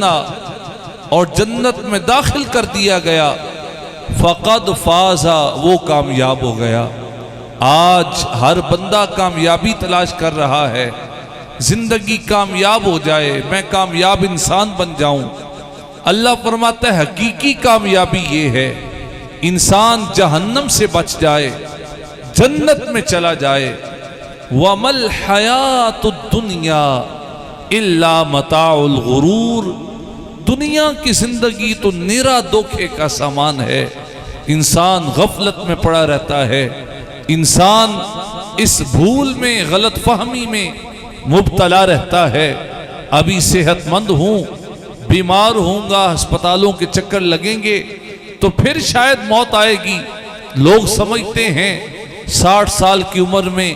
الجنہ اور جنت میں داخل کر دیا گیا، فقد فازا وہ کامیاب ہو گیا۔ آج ہر بندہ کامیابی تلاش کر رہا ہے، زندگی کامیاب ہو جائے، میں کامیاب انسان بن جاؤں۔ اللہ فرماتا ہے حقیقی کامیابی یہ ہے انسان جہنم سے بچ جائے، جنت میں چلا جائے۔ وَمَا الْحَيَاةُ الدُّنْيَا إِلَّا مَتَاعُ الْغُرُورِ، دنیا کی زندگی تو نرا دھوکے کا سامان ہے۔ انسان غفلت میں پڑا رہتا ہے، انسان اس بھول میں، غلط فہمی میں مبتلا رہتا ہے۔ ابھی صحت مند ہوں، بیمار ہوں گا، ہسپتالوں کے چکر لگیں گے تو پھر شاید موت آئے گی۔ لوگ سمجھتے ہیں 60 سال کی عمر میں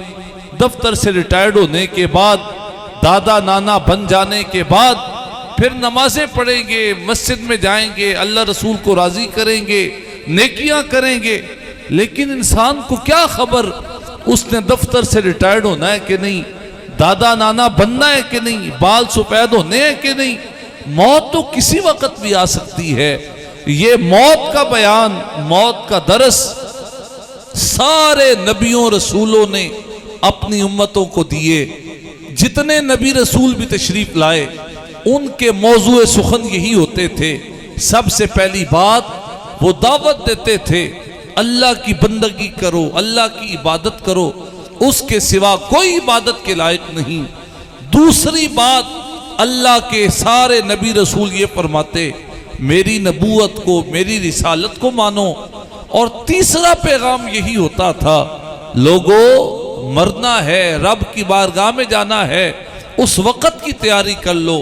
دفتر سے ریٹائرڈ ہونے کے بعد، دادا نانا بن جانے کے بعد پھر نمازیں پڑھیں گے، مسجد میں جائیں گے، اللہ رسول کو راضی کریں گے، نیکیاں کریں گے۔ لیکن انسان کو کیا خبر اس نے دفتر سے ریٹائرڈ ہونا ہے کہ نہیں، دادا نانا بننا ہے کہ نہیں، بال سفید ہونے ہیں کہ نہیں۔ موت تو کسی وقت بھی آ سکتی ہے۔ یہ موت کا بیان، موت کا درس سارے نبیوں رسولوں نے اپنی امتوں کو دیے۔ جتنے نبی رسول بھی تشریف لائے ان کے موضوع سخن یہی ہوتے تھے۔ سب سے پہلی بات وہ دعوت دیتے تھے اللہ کی بندگی کرو، اللہ کی عبادت کرو، اس کے سوا کوئی عبادت کے لائق نہیں۔ دوسری بات اللہ کے سارے نبی رسول یہ فرماتے میری نبوت کو، میری رسالت کو مانو۔ اور تیسرا پیغام یہی ہوتا تھا لوگو مرنا ہے، رب کی بارگاہ میں جانا ہے، اس وقت کی تیاری کر لو۔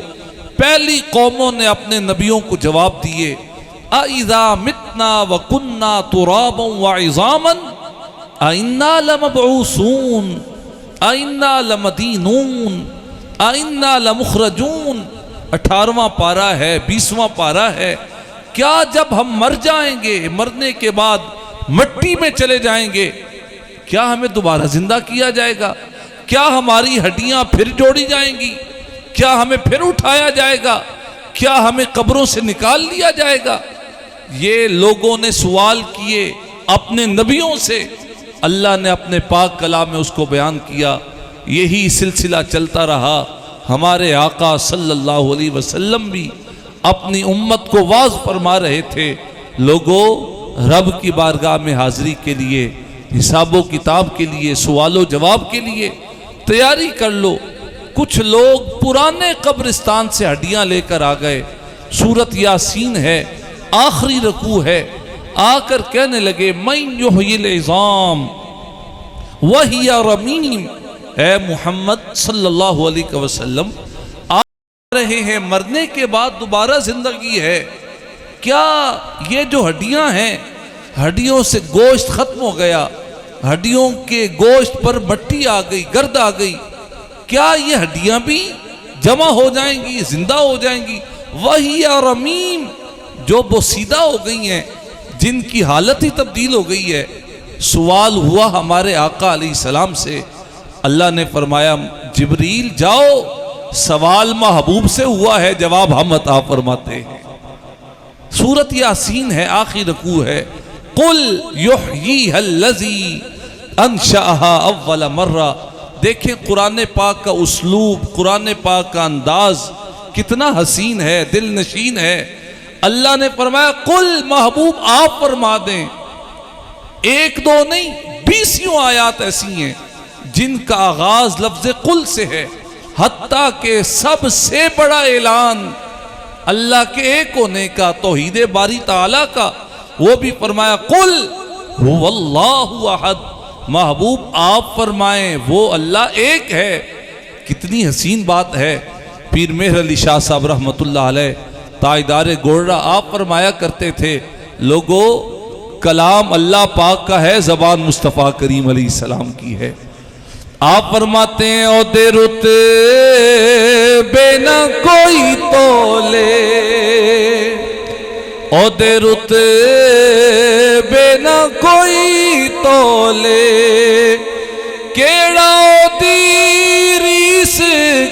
پہلی قوموں نے اپنے نبیوں کو جواب دیے اَإِذَا مِتْنَا وَكُنَّا تُرَابًا وَعِظَامًا أَإِنَّا لَمَبْعُوثُونَ أَإِنَّا لَمَدِينُونَ أَإِنَّا لَمُخْرَجُونَ۔ 18واں پارہ ہے، 20واں پارہ ہے۔ کیا جب ہم مر جائیں گے، مرنے کے بعد مٹی میں چلے جائیں گے، کیا ہمیں دوبارہ زندہ کیا جائے گا؟ کیا ہماری ہڈیاں پھر جوڑی جائیں گی؟ کیا ہمیں پھر اٹھایا جائے گا؟ کیا ہمیں قبروں سے نکال لیا جائے گا؟ یہ لوگوں نے سوال کیے اپنے نبیوں سے، اللہ نے اپنے پاک کلام میں اس کو بیان کیا۔ یہی سلسلہ چلتا رہا۔ ہمارے آقا صلی اللہ علیہ وسلم بھی اپنی امت کو واعظ فرما رہے تھے لوگوں رب کی بارگاہ میں حاضری کے لیے، حساب و کتاب کے لیے، سوال و جواب کے لیے تیاری کر لو۔ کچھ لوگ پرانے قبرستان سے ہڈیاں لے کر آ گئے۔ سورت یاسین ہے، آخری رکوع ہے، آ کر کہنے لگے من یحیی العظام وہی رمیم۔ اے محمد صلی اللہ علیہ وسلم، آ رہے ہیں مرنے کے بعد دوبارہ زندگی ہے۔ کیا یہ جو ہڈیاں ہیں، ہڈیوں سے گوشت ختم ہو گیا، ہڈیوں کے گوشت پر مٹی آ گئی، گرد آ گئی، کیا یہ ہڈیاں بھی جمع ہو جائیں گی، زندہ ہو جائیں گی؟ وہی رمیم، جو بوسیدہ ہو گئی ہیں، جن کی حالت ہی تبدیل ہو گئی ہے۔ سوال ہوا ہمارے آقا علیہ السلام سے، اللہ نے فرمایا جبریل جاؤ، سوال محبوب سے ہوا ہے، جواب ہم عطا فرماتے ہیں۔ سورت یاسین ہے، آخری رکوع ہے۔ قل یحییھا الذی انشأھا اول مرہ۔ دیکھیں قرآن پاک کا اسلوب، قرآن پاک کا انداز کتنا حسین ہے، دل نشین ہے۔ اللہ نے فرمایا قل، محبوب آپ فرما دیں۔ ایک دو نہیں، 20 آیات ایسی ہیں جن کا آغاز لفظ قل سے ہے، حتیٰ کہ سب سے بڑا اعلان اللہ کے ایک ہونے کا، توحید باری تعالیٰ کا، وہ بھی فرمایا قل هو اللہ احد۔ محبوب آپ فرمائیں وہ اللہ ایک ہے۔ کتنی حسین بات ہے۔ پیر مہر علی شاہ صاحب رحمت اللہ علیہ تاجدار گوڑا، آپ فرمایا کرتے تھے لوگو کلام اللہ پاک کا ہے، زبان مصطفیٰ کریم علیہ السلام کی ہے۔ آپ فرماتے ہیں عہدے رتبے بے نہ کوئی تولے، عہدے رتبے نہ کوئی تولے، کیڑا عہدی ریس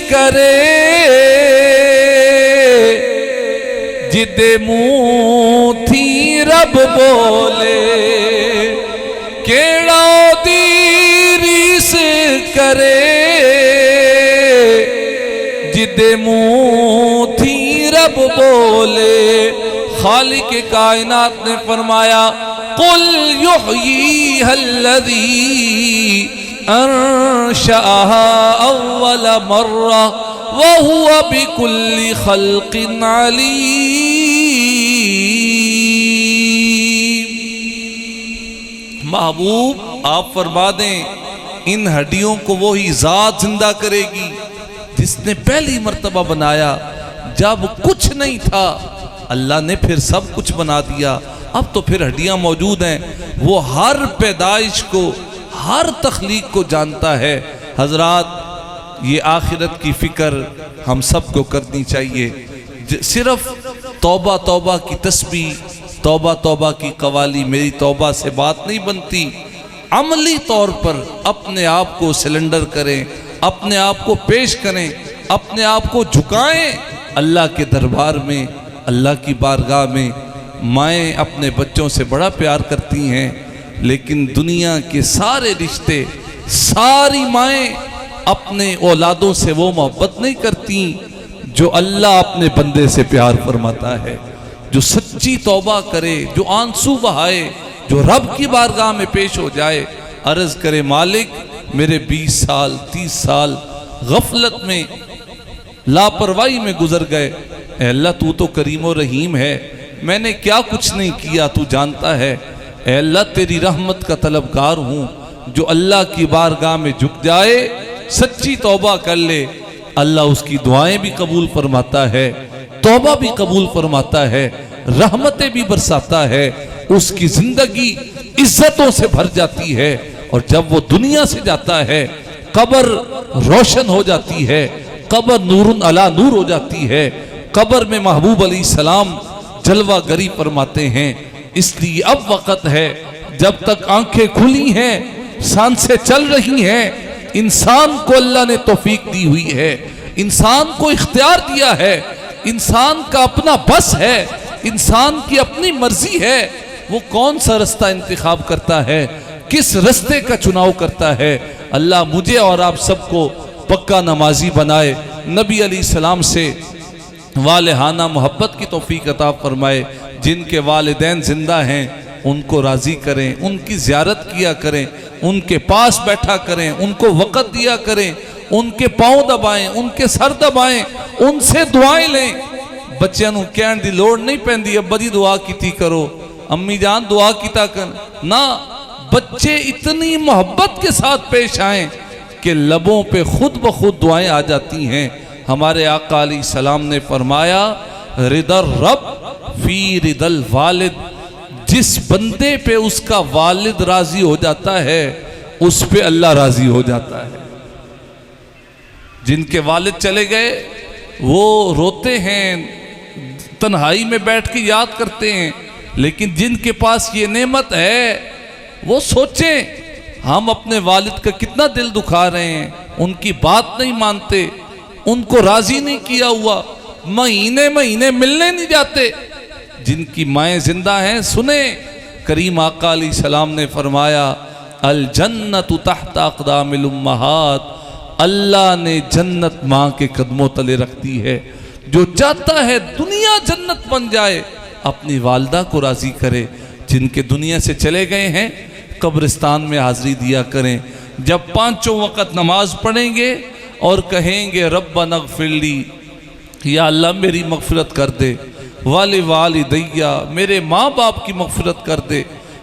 کرے جدے منہ تھی رب بولے کیڑا دی ریس کرے جدے منہ تھی رب بولے خالق کائنات نے فرمایا قل یحییہا الذی انشأہا اول مرہ وَهُوَ بِكُلِّ خَلْقٍ عَلِيمٍ۔ محبوب آپ فرما دیں ان ہڈیوں کو وہی ذات زندہ کرے گی جس نے پہلی مرتبہ بنایا جب کچھ نہیں تھا، اللہ نے پھر سب کچھ بنا دیا، اب تو پھر ہڈیاں موجود ہیں۔ وہ ہر پیدائش کو، ہر تخلیق کو جانتا ہے۔ حضرات یہ آخرت کی فکر ہم سب کو کرنی چاہیے۔ صرف توبہ توبہ کی تسبیح، توبہ توبہ کی قوالی، میری توبہ سے بات نہیں بنتی۔ عملی طور پر اپنے آپ کو سلنڈر کریں، اپنے آپ کو پیش کریں، اپنے آپ کو جھکائیں اللہ کے دربار میں، اللہ کی بارگاہ میں۔ مائیں اپنے بچوں سے بڑا پیار کرتی ہیں، لیکن دنیا کے سارے رشتے، ساری مائیں اپنے اولادوں سے وہ محبت نہیں کرتی جو اللہ اپنے بندے سے پیار فرماتا ہے۔ جو سچی توبہ کرے، جو آنسو بہائے، جو رب کی بارگاہ میں پیش ہو جائے، عرض کرے مالک میرے 20 سال 30 سال غفلت میں، لاپرواہی میں گزر گئے، اے اللہ تو تو کریم و رحیم ہے، میں نے کیا کچھ نہیں کیا تو جانتا ہے، اے اللہ تیری رحمت کا طلبگار ہوں۔ جو اللہ کی بارگاہ میں جھک جائے، سچی توبہ کر لے، اللہ اس کی دعائیں بھی قبول فرماتا ہے، توبہ بھی قبول فرماتا ہے، رحمتیں بھی برساتا ہے، اس کی زندگی عزتوں سے بھر جاتی ہے، اور جب وہ دنیا سے جاتا ہے قبر روشن ہو جاتی ہے، قبر نور علی نور ہو جاتی ہے، قبر میں محبوب علیہ السلام جلوہ گری فرماتے ہیں۔ اس لیے اب وقت ہے، جب تک آنکھیں کھلی ہیں، سانسیں چل رہی ہیں، انسان کو اللہ نے توفیق دی ہوئی ہے، انسان کو اختیار دیا ہے، انسان کا اپنا بس ہے، انسان کی اپنی مرضی ہے، وہ کون سا رستہ انتخاب کرتا ہے، کس رستے کا چناؤ کرتا ہے۔ اللہ مجھے اور آپ سب کو پکا نمازی بنائے، نبی علیہ السلام سے والہانہ محبت کی توفیق عطا فرمائے۔ جن کے والدین زندہ ہیں ان کو راضی کریں، ان کی زیارت کیا کریں، ان کے پاس بیٹھا کریں، ان کو وقت دیا کریں، ان کے پاؤں دبائیں، ان کے سر دبائیں، ان سے دعائیں لیں۔ بچیاں نوں کہن دی لوڑ نہیں پیندی ابا جی دعا کیتی کرو، امی جان دعا کیتا کر، نہ بچے اتنی محبت کے ساتھ پیش آئیں کہ لبوں پہ خود بخود دعائیں آ جاتی ہیں۔ ہمارے آقا علیہ السلام نے فرمایا رضا الرب فی رضا الوالد، جس بندے پہ اس کا والد راضی ہو جاتا ہے اس پہ اللہ راضی ہو جاتا ہے۔ جن کے والد چلے گئے وہ روتے ہیں، تنہائی میں بیٹھ کے یاد کرتے ہیں، لیکن جن کے پاس یہ نعمت ہے وہ سوچیں ہم اپنے والد کا کتنا دل دکھا رہے ہیں، ان کی بات نہیں مانتے، ان کو راضی نہیں کیا ہوا، مہینے مہینے ملنے نہیں جاتے۔ جن کی مائیں زندہ ہیں سنیں، کریم آقا علیہ السلام نے فرمایا الجنت تحت اقدام الامہات، اللہ نے جنت ماں کے قدموں تلے رکھ دی ہے۔ جو چاہتا ہے دنیا جنت بن جائے اپنی والدہ کو راضی کرے۔ جن کے دنیا سے چلے گئے ہیں قبرستان میں حاضری دیا کریں، جب 5 وقت نماز پڑھیں گے اور کہیں گے ربنا اغفر لی، یا اللہ میری مغفرت کر دے، والدیہ میرے ماں باپ کی مغفرت کر دے،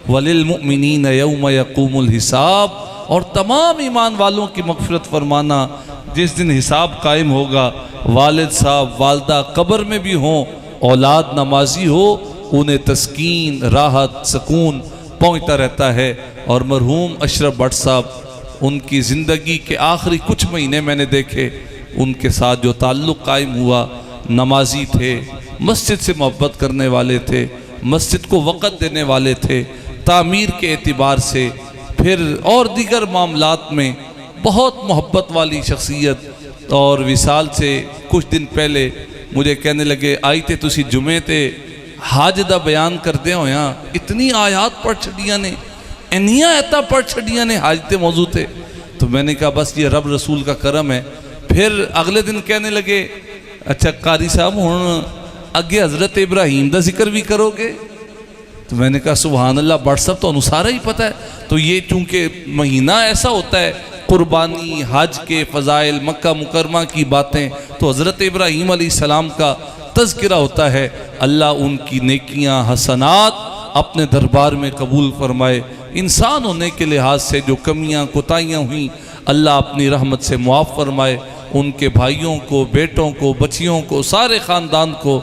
وللمؤمنین یوم یقوم الحساب، اور تمام ایمان والوں کی مغفرت فرمانا جس دن حساب قائم ہوگا۔ والد صاحب والدہ قبر میں بھی ہوں، اولاد نمازی ہو، انہیں تسکین، راحت، سکون پہنچتا رہتا ہے۔ اور مرحوم اشرف بٹ صاحب، ان کی زندگی کے آخری کچھ مہینے میں نے دیکھے، ان کے ساتھ جو تعلق قائم ہوا، نمازی تھے، مسجد سے محبت کرنے والے تھے، مسجد کو وقت دینے والے تھے، تعمیر کے اعتبار سے، پھر اور دیگر معاملات میں بہت محبت والی شخصیت۔ اور وصال سے کچھ دن پہلے مجھے کہنے لگے آئی تے تسی جمعے تے حج دا بیان کردے ہویا اتنی آیات پڑھ چھڑیاں نے، انیاں ایتا پڑھ چھڑیاں نے حج تے موضوع تے. تو میں نے کہا بس یہ رب رسول کا کرم ہے. پھر اگلے دن کہنے لگے اچھا قاری صاحب ہن اگے حضرت ابراہیم دا ذکر بھی کرو گے؟ تو میں نے کہا سبحان اللہ بٹ صاحب تو سارا ہی پتہ ہے. تو یہ چونکہ مہینہ ایسا ہوتا ہے قربانی، حج کے فضائل، مکہ مکرمہ کی باتیں، تو حضرت ابراہیم علیہ السلام کا تذکرہ ہوتا ہے. اللہ ان کی نیکیاں حسنات اپنے دربار میں قبول فرمائے. انسان ہونے کے لحاظ سے جو کمیاں کوتاہیاں ہوئیں اللہ اپنی رحمت سے معاف فرمائے. ان کے بھائیوں کو، بیٹوں کو، بچیوں کو، سارے خاندان کو،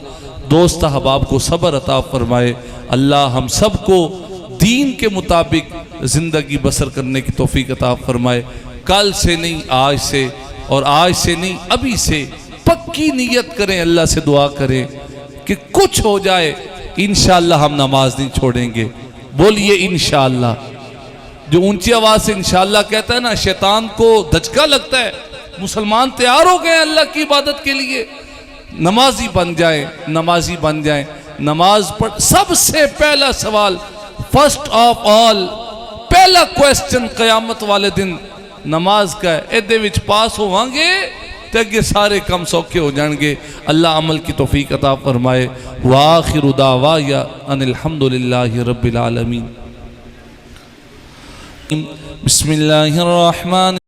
دوست احباب کو صبر عطا فرمائے. اللہ ہم سب کو دین کے مطابق زندگی بسر کرنے کی توفیق عطا فرمائے. کل سے نہیں آج سے، اور آج سے نہیں ابھی سے پکی نیت کریں، اللہ سے دعا کریں کہ کچھ ہو جائے انشاءاللہ ہم نماز نہیں چھوڑیں گے. بولیے انشاءاللہ. جو اونچی آواز سے انشاءاللہ کہتا ہے نا شیطان کو دھچکا لگتا ہے. مسلمان تیار ہو گئے اللہ کی عبادت کے لیے، نمازی بن جائیں، نمازی بن جائیں. نماز پڑھ. سب سے پہلا سوال، فرسٹ آف آل، پہلا کویسچن قیامت والے دن نماز کا ہے. ایدے وچ پاس ہووان گے تے اگے سارے کم سوکھے ہو جان گے. اللہ عمل کی توفیق عطا فرمائے. وآخر دعوایا ان الحمدللہ رب العالمین. بسم اللہ الرحمن